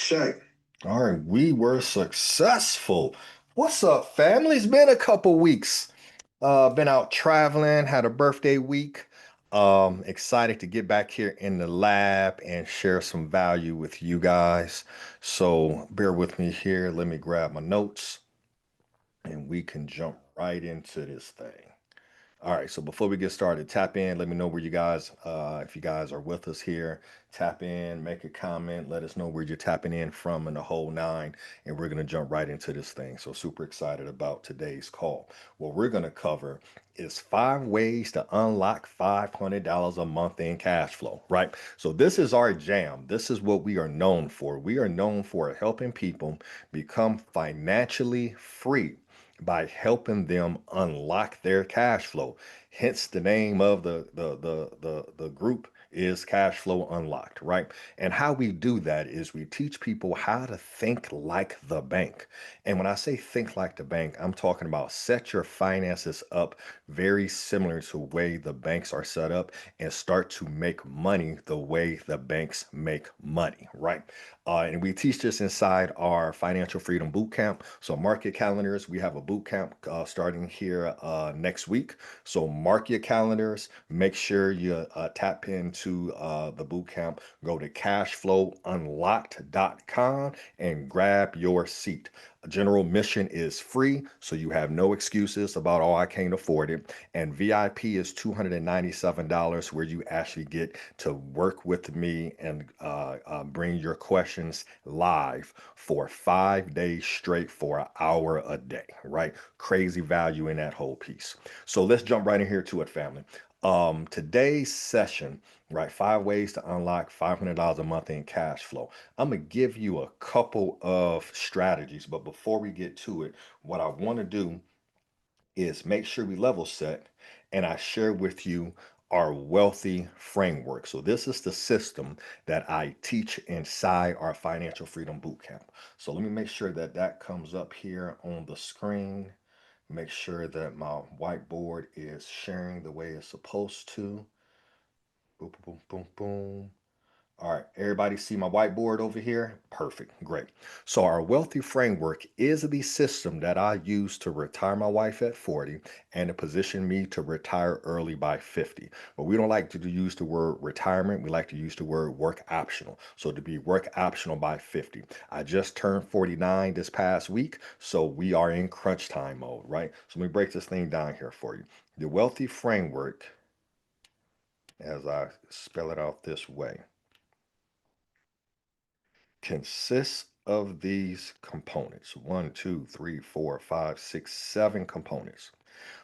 check. All right, we were successful. What's up, family? It's been a couple weeks. Been out traveling, had a birthday week. Excited to get back here in the lab and share some value with you guys. So bear with me here. Let me grab my notes and we can jump right into this thing. All right, so before we get started, tap in. Let me know where you guys, if you guys are with us here, tap in, make a comment, let us know where you're tapping in from and the whole nine, and we're going to jump right into this thing. So, super excited about today's call. What we're going to cover is 5 ways to unlock $500 a month in cash flow, right? So, this is our jam. This is what we are known for. We are known for helping people become financially free by helping them unlock their cash flow. Hence the name of the group is Cash Flow Unlocked, right? And how we do that is we teach people how to think like the bank. And when I say think like the bank, I'm talking about set your finances up very similar to the way the banks are set up and start to make money the way the banks make money, right? And we teach this inside our Financial Freedom Bootcamp. So mark your calendars. We have a bootcamp starting here next week. So mark your calendars. Make sure you tap into the bootcamp. Go to cashflowunlocked.com and grab your seat. General mission is free, so you have no excuses about, oh, I can't afford it. And VIP is $297, where you actually get to work with me and bring your questions live for 5 days straight for an hour a day, right? Crazy value in that whole piece. So let's jump right in here to it, family. Today's session, right? 5 ways to unlock $500 a month in cash flow. I'm gonna give you a couple of strategies, but before we get to it, what I want to do is make sure we level set and I share with you our wealthy framework. So this is the system that I teach inside our financial freedom bootcamp. So let me make sure that that comes up here on the screen. Make sure that my whiteboard is sharing the way it's supposed to. Boom, boom, boom, boom. All right, everybody see my whiteboard over here? Perfect, great. So our wealthy framework is the system that I use to retire my wife at 40 and to position me to retire early by 50. But we don't like to use the word retirement. We like to use the word work optional. So to be work optional by 50. I just turned 49 this past week, so we are in crunch time mode, right? So let me break this thing down here for you. The wealthy framework, as I spell it out this way, consists of these components: one, two, three, four, five, six, 7 components.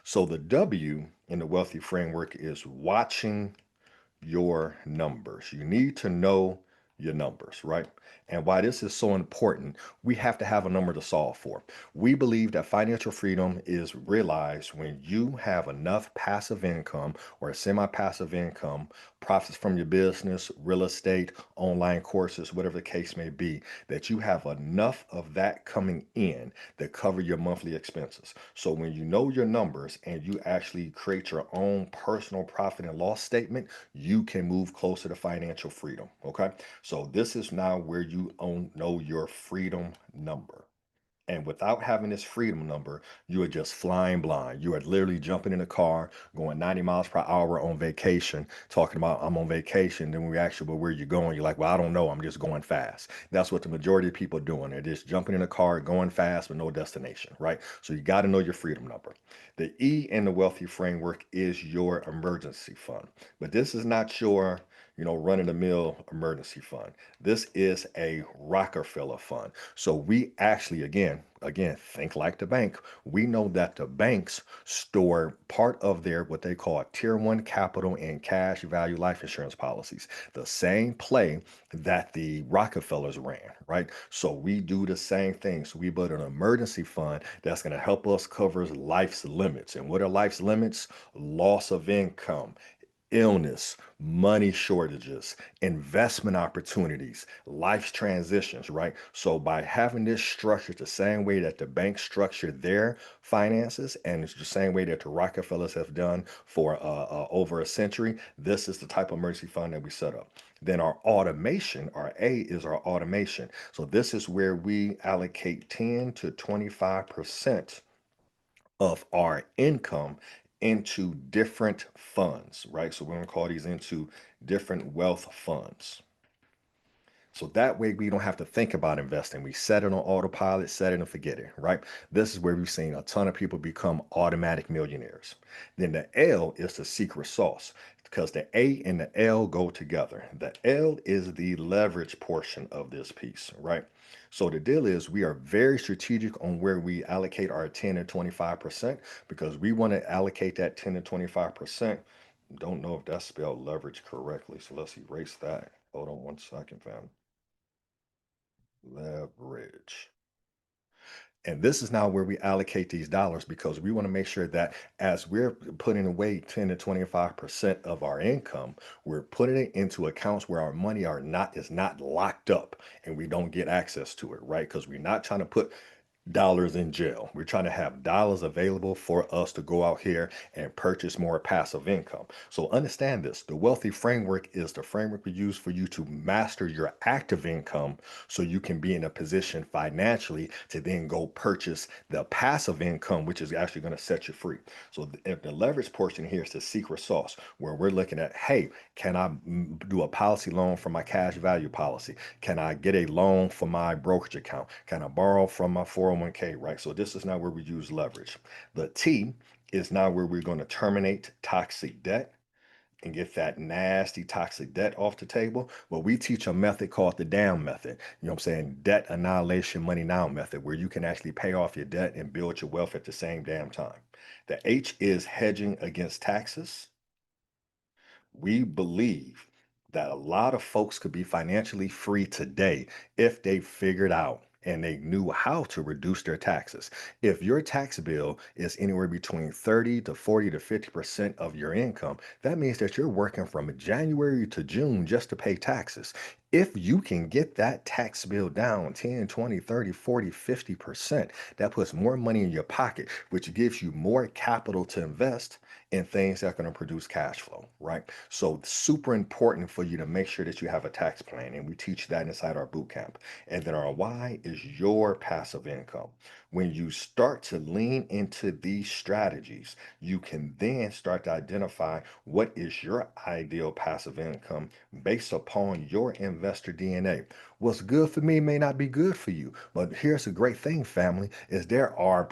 So the W in the wealthy framework is watching your numbers. You need to know your numbers, right? And why this is so important, we have to have a number to solve for. We believe that financial freedom is realized when you have enough passive income or semi passive income, profits from your business, real estate, online courses, whatever the case may be, that you have enough of that coming in that cover your monthly expenses. So when you know your numbers and you actually create your own personal profit and loss statement, you can move closer to financial freedom. Okay. So this is now where you own, know your freedom number. And without having this freedom number, you are just flying blind. You are literally jumping in a car, going 90 miles per hour on vacation, talking about I'm on vacation. Then we ask you, well, where you going? You're like, well, I don't know. I'm just going fast. That's what the majority of people are doing. They're just jumping in a car, going fast with no destination, right? So you got to know your freedom number. The E in the wealthy framework is your emergency fund. But this is not your run of the mill emergency fund. This is a Rockefeller fund. So we actually, again, think like the bank. We know that the banks store part of their what they call tier one capital and cash value life insurance policies, the same play that the Rockefellers ran, right? So we do the same thing. So we build an emergency fund that's going to help us cover life's limits. And what are life's limits? Loss of income, illness, money shortages, investment opportunities, life's transitions, right? So by having this structure the same way that the banks structure their finances, and it's the same way that the Rockefellers have done for over a century, this is the type of emergency fund that we set up. Then our automation, our A is our automation. So this is where we allocate 10 to 25% of our income into different funds, right? So we're going to call these into different wealth funds. So that way we don't have to think about investing. We set it on autopilot, set it and forget it, right? This is where we've seen a ton of people become automatic millionaires. Then the L is the secret sauce because the A and the L go together. The L is the leverage portion of this piece, right? So the deal is we are very strategic on where we allocate our 10 and 25% because we want to allocate that 10 to 25%. Don't know if that's spelled leverage correctly. So let's erase that. Hold on one second, fam. Leverage. And this is now where we allocate these dollars because we want to make sure that as we're putting away 10 to 25% of our income, we're putting it into accounts where our money are not is not locked up and we don't get access to it, right? Because we're not trying to put dollars in jail. We're trying to have dollars available for us to go out here and purchase more passive income. So understand this, the wealthy framework is the framework we use for you to master your active income so you can be in a position financially to then go purchase the passive income, which is actually going to set you free. So if the leverage portion here is the secret sauce where we're looking at, hey, can I do a policy loan for my cash value policy? Can I get a loan for my brokerage account? Can I borrow from my 401k, right? So this is now where we use leverage. The T is now where we're going to terminate toxic debt and get that nasty toxic debt off the table. Well, we teach a method called the down method. You know what I'm saying? Debt annihilation money now method, where you can actually pay off your debt and build your wealth at the same damn time. The H is hedging against taxes. We believe that a lot of folks could be financially free today if they figured out and they knew how to reduce their taxes. If your tax bill is anywhere between 30 to 40 to 50% of your income, that means that you're working from January to June just to pay taxes. If you can get that tax bill down 10, 20, 30, 40, 50%, that puts more money in your pocket, which gives you more capital to invest in things that are going to produce cash flow, right? So super important for you to make sure that you have a tax plan. And we teach that inside our boot camp. And then our why is your passive income. When you start to lean into these strategies, you can then start to identify what is your ideal passive income based upon your investor DNA. What's good for me may not be good for you. But here's the great thing, family, is there are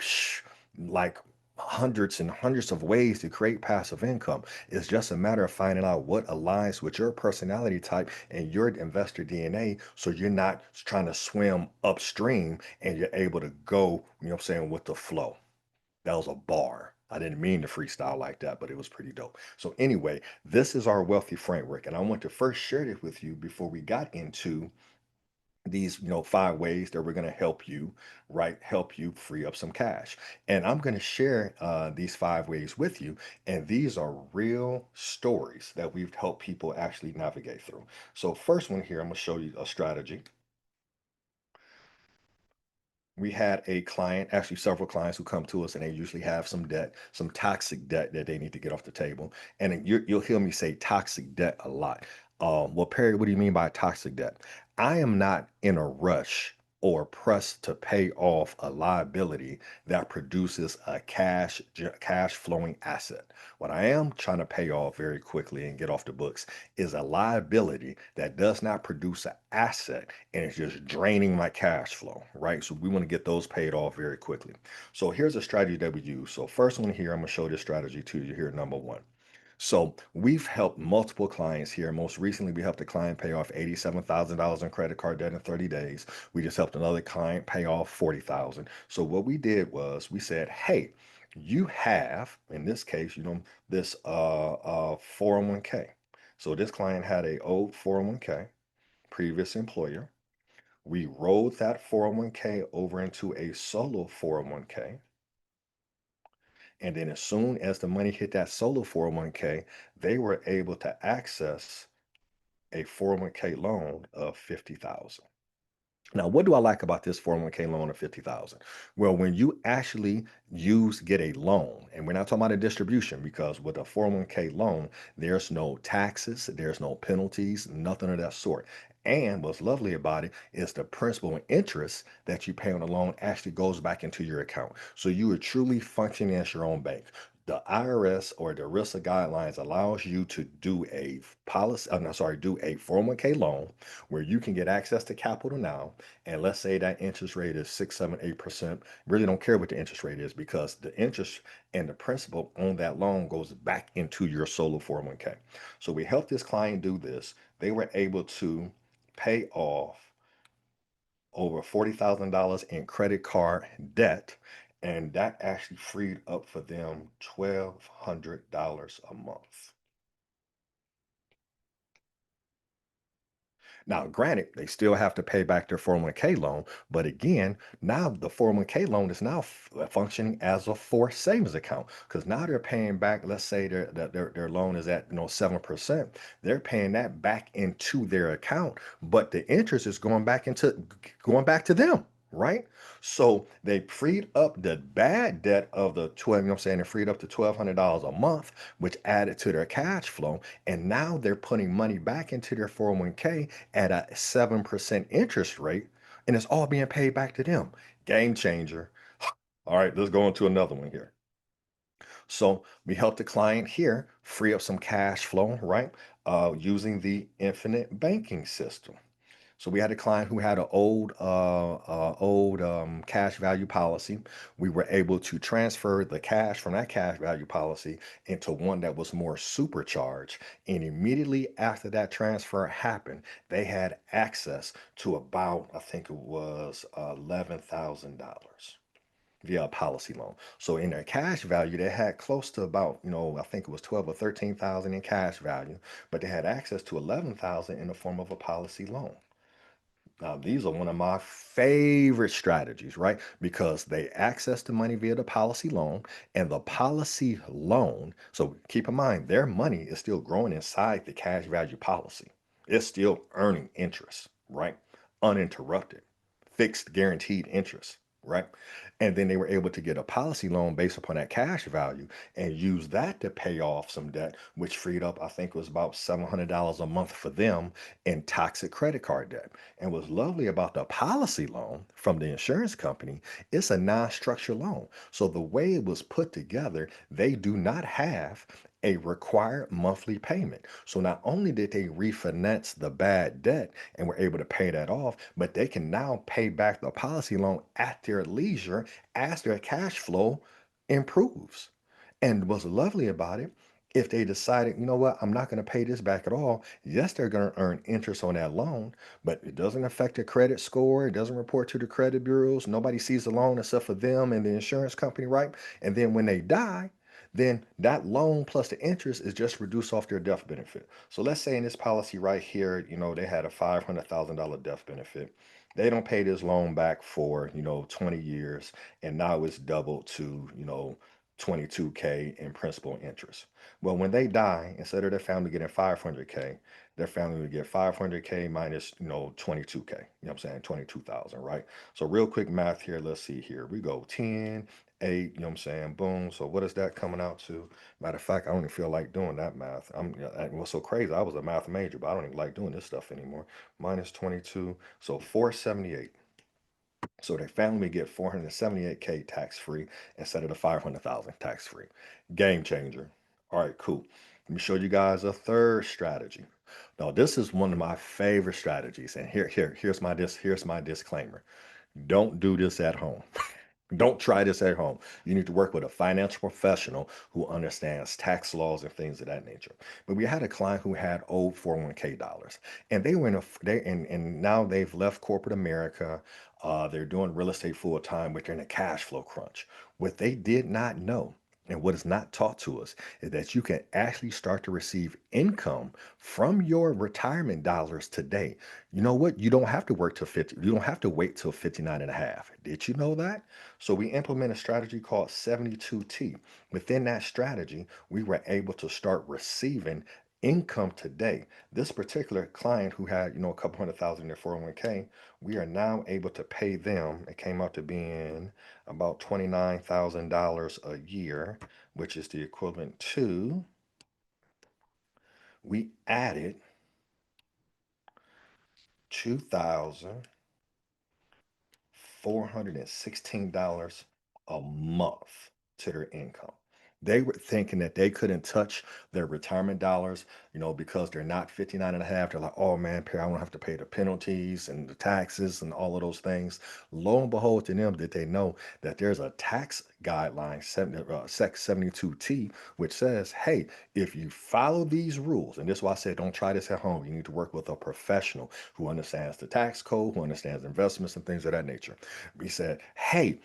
like hundreds and hundreds of ways to create passive income. It's just a matter of finding out what aligns with your personality type and your investor DNA so you're not trying to swim upstream and you're able to go, you know what I'm saying, with the flow. That was a bar. I didn't mean to freestyle like that, but it was pretty dope. So anyway, this is our wealthy framework and I want to first share it with you before we got into these 5 ways that we're going to help you, right, help you free up some cash. And I'm going to share these 5 ways with you, and these are real stories that we've helped people actually navigate through. So first one here, I'm going to show you a strategy. We had a client, actually several clients who come to us and they usually have some debt, some toxic debt that they need to get off the table. And then you'll hear me say toxic debt a lot. Well, Perry, what do you mean by toxic debt? I am not in a rush or pressed to pay off a liability that produces a cash flowing asset. What I am trying to pay off very quickly and get off the books is a liability that does not produce an asset and it's just draining my cash flow, right? So we want to get those paid off very quickly. So here's a strategy that we use. So first one here, I'm going to show this strategy to you here, number one. So we've helped multiple clients here. Most recently, we helped a client pay off $87,000 in credit card debt in 30 days. We just helped another client pay off 40,000. So what we did was we said, hey, you have, in this case, this 401k. So this client had a old 401k, previous employer. We rolled that 401k over into a solo 401k. And then as soon as the money hit that solo 401k, they were able to access a 401k loan of 50,000. Now, what do I like about this 401k loan of 50,000? Well, when you actually get a loan, and we're not talking about a distribution because with a 401k loan, there's no taxes, there's no penalties, nothing of that sort. And what's lovely about it is the principal and interest that you pay on the loan actually goes back into your account. So you are truly functioning as your own bank. The IRS or the ERISA guidelines allows you to do a policy, I'm not sorry, do a 401k loan where you can get access to capital now, and let's say that interest rate is 6, 7, 8%, really don't care what the interest rate is because the interest and the principal on that loan goes back into your solo 401k. So we helped this client do this. They were able to pay off over $40,000 in credit card debt, and that actually freed up for them $1,200 a month. Now, granted, they still have to pay back their 401k loan, but again, now the 401k loan is now functioning as a forced savings account because now they're paying back. Let's say their loan is at 7%, they're paying that back into their account, but the interest is going back to them. Right. So they freed up the bad debt of the 12, I'm saying they freed up to $1,200 a month, which added to their cash flow. And now they're putting money back into their 401k at a 7% interest rate, and it's all being paid back to them. Game changer. All right, let's go into another one here. So we help the client here free up some cash flow, right? Using the infinite banking system. So we had a client who had an old cash value policy. We were able to transfer the cash from that cash value policy into one that was more supercharged. And immediately after that transfer happened, they had access to about, I think it was $11,000 via a policy loan. So in their cash value, they had close to about, I think it was 12 or 13,000 in cash value, but they had access to 11,000 in the form of a policy loan. Now, these are one of my favorite strategies, right? Because they access the money via the policy loan and the policy loan. So keep in mind, their money is still growing inside the cash value policy. It's still earning interest, right? Uninterrupted, fixed guaranteed interest, right? And then they were able to get a policy loan based upon that cash value and use that to pay off some debt, which freed up, I think it was about $700 a month for them in toxic credit card debt. And what's lovely about the policy loan from the insurance company, it's a non-structured loan. So the way it was put together, they do not have a required monthly payment. So not only did they refinance the bad debt and were able to pay that off, but they can now pay back the policy loan at their leisure as their cash flow improves. And what's lovely about it, if they decided, you know what, I'm not going to pay this back at all, yes, they're going to earn interest on that loan, but it doesn't affect their credit score. It doesn't report to the credit bureaus. Nobody sees the loan except for them and the insurance company, right? And then when they die, then that loan plus the interest is just reduced off their death benefit. So let's say in this policy right here, they had a $500,000 death benefit. They don't pay this loan back for, 20 years, and now it's doubled to, 22K in principal and interest. Well, when they die, instead of their family getting 500K, their family would get 500K minus, 22K. You know what I'm saying? 22,000, right? So real quick math here. Let's see here. We go 10, 8, you know what I'm saying? Boom. So what is that coming out to? Matter of fact, I don't even feel like doing that math. What's so crazy? I was a math major, but I don't even like doing this stuff anymore. Minus 22. So 478. So their family get 478K tax free instead of the 500,000 tax free. Game changer. All right, cool. Let me show you guys a third strategy. Now, this is one of my favorite strategies, and here's my disclaimer. Don't do this at home. Don't try this at home. You need to work with a financial professional who understands tax laws and things of that nature. But we had a client who had old 401k dollars, and they were in a they and now they've left corporate America. They're doing real estate full time, but they're in a cash flow crunch. What they did not know. And what is not taught to us is that you can actually start to receive income from your retirement dollars today. You know what? You don't have to work till 50. You don't have to wait till 59 and a half. Did you know that? So we implement a strategy called 72T. Within that strategy, we were able to start receiving income today. This particular client who had, a couple hundred thousand in their 401k, we are now able to pay them. It came out to being about $29,000 a year, which is the equivalent to, we added $2,416 a month to their income. They were thinking that they couldn't touch their retirement dollars, because they're not 59 and a half. They're like, oh man, Perry, I won't have to pay the penalties and the taxes and all of those things. Lo and behold, to them, did they know that there's a tax guideline, Sec 72T, which says, hey, if you follow these rules, and this is why I said don't try this at home. You need to work with a professional who understands the tax code, who understands investments and things of that nature. We said, hey,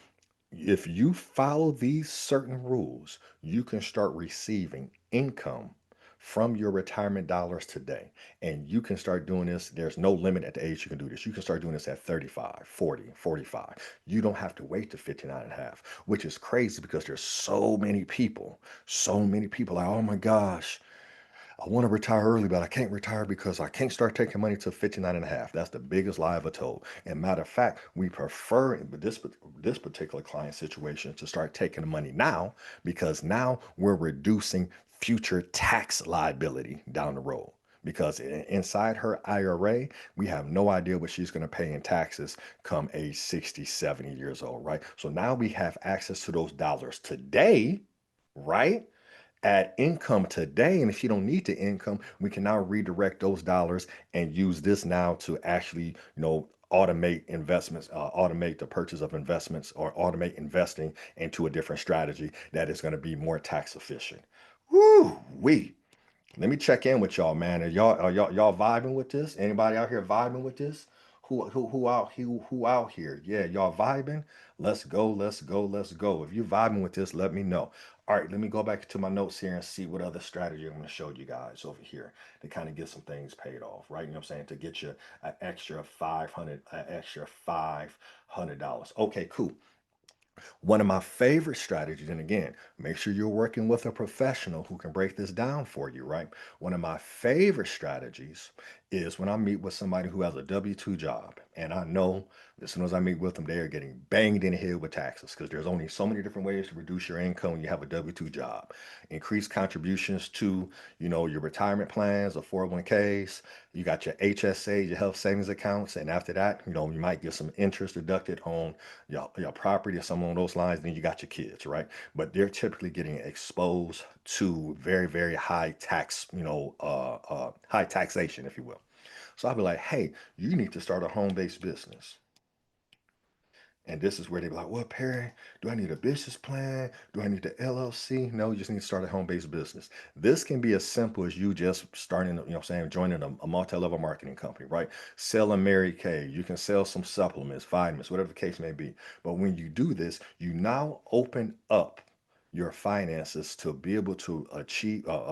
if you follow these certain rules, you can start receiving income from your retirement dollars today. And you can start doing this. There's no limit at the age you can do this. You can start doing this at 35, 40, 45. You don't have to wait to 59 and a half, which is crazy because there's so many people like, oh my gosh, I want to retire early, but I can't retire because I can't start taking money till 59 and a half. That's the biggest lie ever told. And matter of fact, we prefer in this particular client situation to start taking the money now because now we're reducing future tax liability down the road. Because inside her IRA, we have no idea what she's going to pay in taxes come age 60, 70 years old, right? So now we have access to those dollars today, right? Add income today. And if you don't need the income, we can now redirect those dollars and use this now to actually, automate investments, automate the purchase of investments, or automate investing into a different strategy that is going to be more tax efficient. Woo wee. Let me check in with y'all, man. Are y'all vibing with this? Anybody out here vibing with this? Who out here? Yeah, y'all vibing? Let's go, let's go, let's go. If you vibing with this, let me know. All right, let me go back to my notes here and see what other strategy I'm going to show you guys over here to kind of get some things paid off, right? You know what I'm saying? To get you an extra $500. Okay, cool. One of my favorite strategies, and again, make sure you're working with a professional who can break this down for you, right? One of my favorite strategies is when I meet with somebody who has a W 2 job, and I know as soon as I meet with them, they are getting banged in the head with taxes because there's only so many different ways to reduce your income when you have a W 2 job. Increase contributions to, your retirement plans or 401ks. You got your HSA, your health savings accounts, and after that, you might get some interest deducted on your property or something on those lines. Then you got your kids, right? But they're typically getting exposed to very, very high tax, high taxation, if you will. So I'll be like, hey, you need to start a home-based business. And this is where they be like, well, Perry, do I need a business plan? Do I need the LLC? No, you just need to start a home-based business. This can be as simple as you just starting, joining a multi-level marketing company, right? Selling Mary Kay. You can sell some supplements, vitamins, whatever the case may be. But when you do this, you now open up your finances to be able to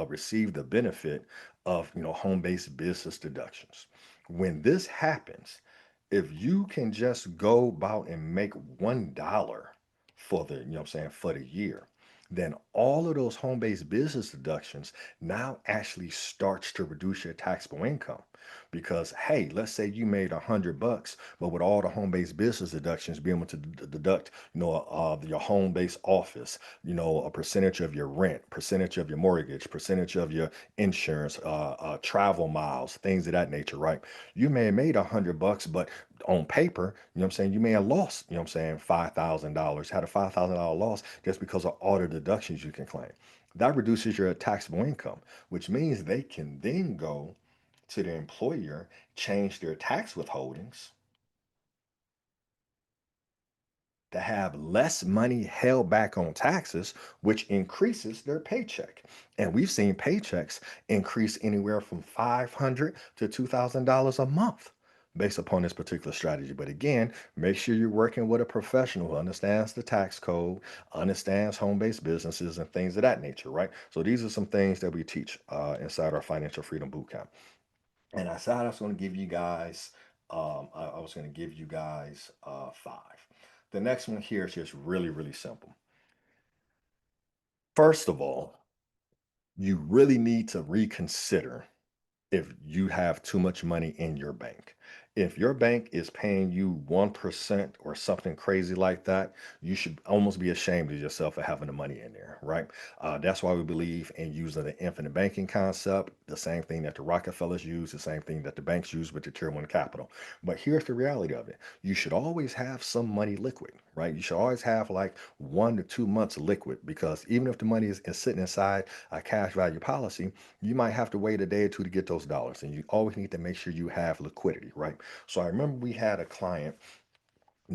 receive the benefit of, home-based business deductions. When this happens, if you can just go about and make $1 for the, for the year, then all of those home-based business deductions now actually starts to reduce your taxable income. Because hey, let's say you made $100, but with all the home-based business deductions, being able to deduct, your home-based office, a percentage of your rent, percentage of your mortgage, percentage of your insurance, travel miles, things of that nature, right? You may have made $100, but on paper, you may have lost, $5,000, had a $5,000 loss just because of all the deductions you can claim. That reduces your taxable income, which means they can then go to their employer, change their tax withholdings to have less money held back on taxes, which increases their paycheck. And we've seen paychecks increase anywhere from $500 to $2,000 a month based upon this particular strategy. But again, make sure you're working with a professional who understands the tax code, understands home-based businesses and things of that nature, right? So these are some things that we teach inside our Financial Freedom Bootcamp. And I said I was going to give you guys, I was going to give you guys five. The next one here is just really, really simple. First of all, you really need to reconsider if you have too much money in your bank. If your bank is paying you 1% or something crazy like that, you should almost be ashamed of yourself for having the money in there, right? That's why we believe in using the infinite banking concept, the same thing that the Rockefellers use, the same thing that the banks use with the tier one capital. But here's the reality of it. You should always have some money liquid, right? You should always have like 1 to 2 months liquid because even if the money is sitting inside a cash value policy, you might have to wait a day or two to get those dollars. And you always need to make sure you have liquidity, right? So I remember we had a client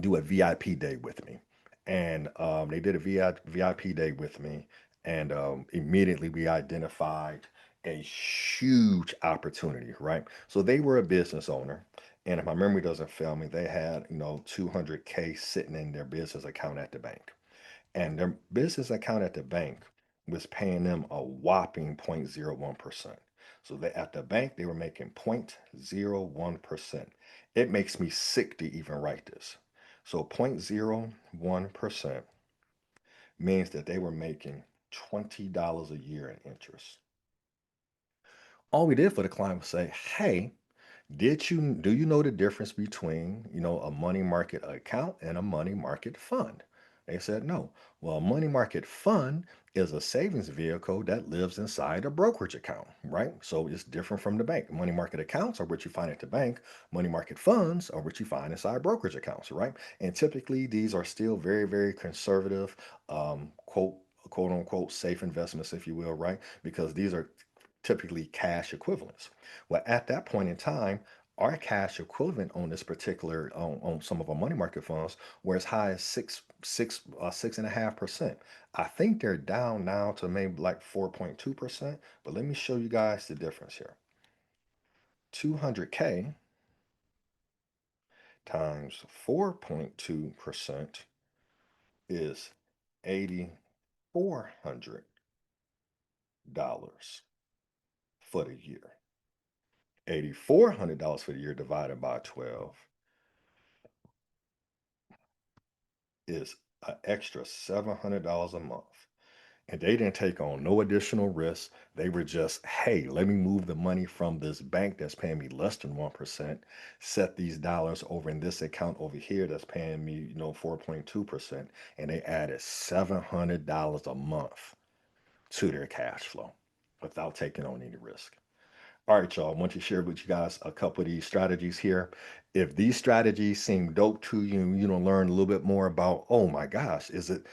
do a VIP day with me. And they did a VIP day with me. And immediately we identified a huge opportunity, right? So they were a business owner. And if my memory doesn't fail me, they had, 200K sitting in their business account at the bank. And their business account at the bank was paying them a whopping 0.01%. So they, at the bank, they were making 0.01%. It makes me sick to even write this. So 0.01% means that they were making $20 a year in interest. All we did for the client was say, hey, do you know the difference between, a money market account and a money market fund? They said no. Well, a money market fund is a savings vehicle that lives inside a brokerage account, right? So it's different from the bank. Money market accounts are what you find at the bank. Money market funds are what you find inside brokerage accounts, right? And typically these are still very, very conservative, quote unquote safe investments, if you will, right? Because these are typically cash equivalents. Well, at that point in time, our cash equivalent on this particular on some of our money market funds were as high as 6.5%. I think they're down now to maybe like 4.2%. But let me show you guys the difference here. 200K times 4.2% is $8,400 for the year. $8,400 for the year divided by 12 is an extra $700 a month. And they didn't take on no additional risk. They were just, hey, let me move the money from this bank that's paying me less than 1%, set these dollars over in this account over here that's paying me, 4.2%. And they added $700 a month to their cash flow without taking on any risk. All right, y'all. I want to share with you guys a couple of these strategies here. If these strategies seem dope to you, and you don't learn a little bit more about, oh my gosh, is that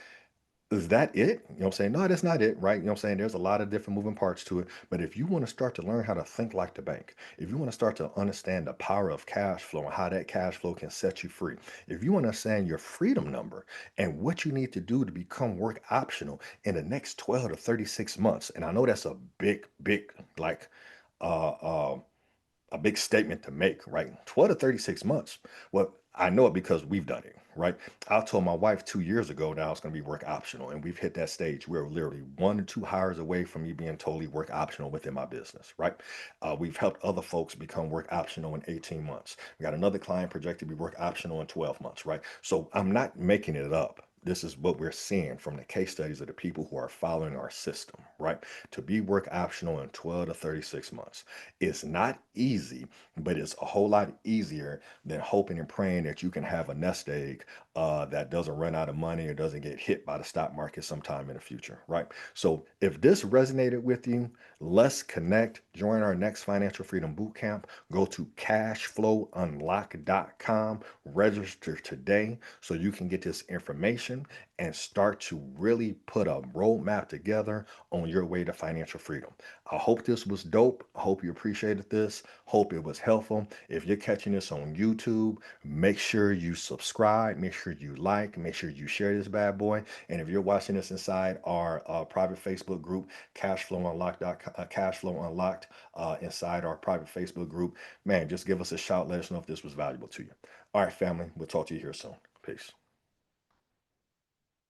it? You know what I'm saying? No, that's not it, right? You know what I'm saying? There's a lot of different moving parts to it. But if you want to start to learn how to think like the bank, if you want to start to understand the power of cash flow and how that cash flow can set you free, if you want to understand your freedom number and what you need to do to become work optional in the next 12 to 36 months, and I know that's a big, like, uh, uh, a big statement to make, right? 12 to 36 months. Well, I know it because we've done it, right? I told my wife 2 years ago that I was going to be work optional, and we've hit that stage. We're literally 1 to 2 hires away from me being totally work optional within my business, right? We've helped other folks become work optional in 18 months. We got another client projected to be work optional in 12 months, right? So I'm not making it up. This is what we're seeing from the case studies of the people who are following our system, right? To be work optional in 12 to 36 months. It's not easy, but it's a whole lot easier than hoping and praying that you can have a nest egg that doesn't run out of money or doesn't get hit by the stock market sometime in the future, right? So if this resonated with you, let's connect. Join our next Financial Freedom Bootcamp. Go to cashflowunlock.com. Register today so you can get this information and start to really put a roadmap together on on your way to financial freedom. I hope this was dope. I hope you appreciated this. Hope it was helpful. If you're catching this on YouTube, make sure you subscribe, make sure you like, make sure you share this bad boy. And if you're watching this inside our private Facebook group, Cashflow Unlocked, inside our private Facebook group, man, just give us a shout. Let us know if this was valuable to you. All right, family, we'll talk to you here soon. Peace.